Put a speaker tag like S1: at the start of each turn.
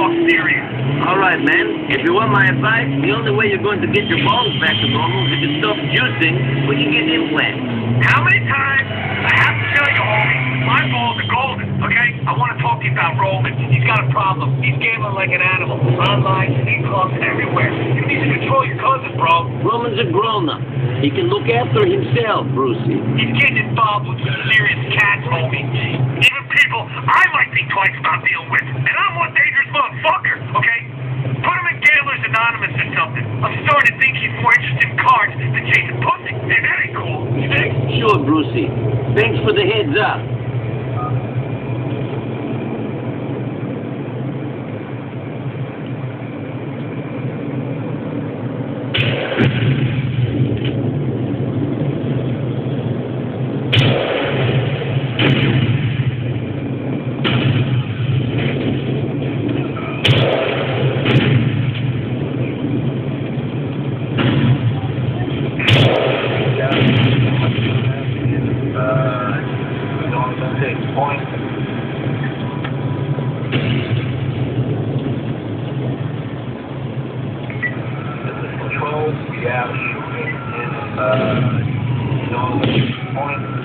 S1: talk serious.
S2: All right, man. If you want my advice, the only way you're going to get your balls back to normal is if you stop juicing when you get implants.
S1: How many times I have to tell you, homie, my balls are golden, okay? I want to talk to you about Roman. He's got a problem. He's gambling like an animal. Online, in clubs, everywhere. You need to control your cousin, bro.
S2: Roman's a grown-up. He can look after himself, Brucey.
S1: He's getting involved with some serious cats, homie. Even people I might think twice about dealing with. And I'm one dangerous motherfucker, okay? Put him in Gamblers Anonymous or something. I'm starting to think he's more interested in cards than chasing pussy. And that ain't cool, you think?
S2: Sure, Brucey. Thanks for the heads up.
S1: Point. This is control. We have shooting in point.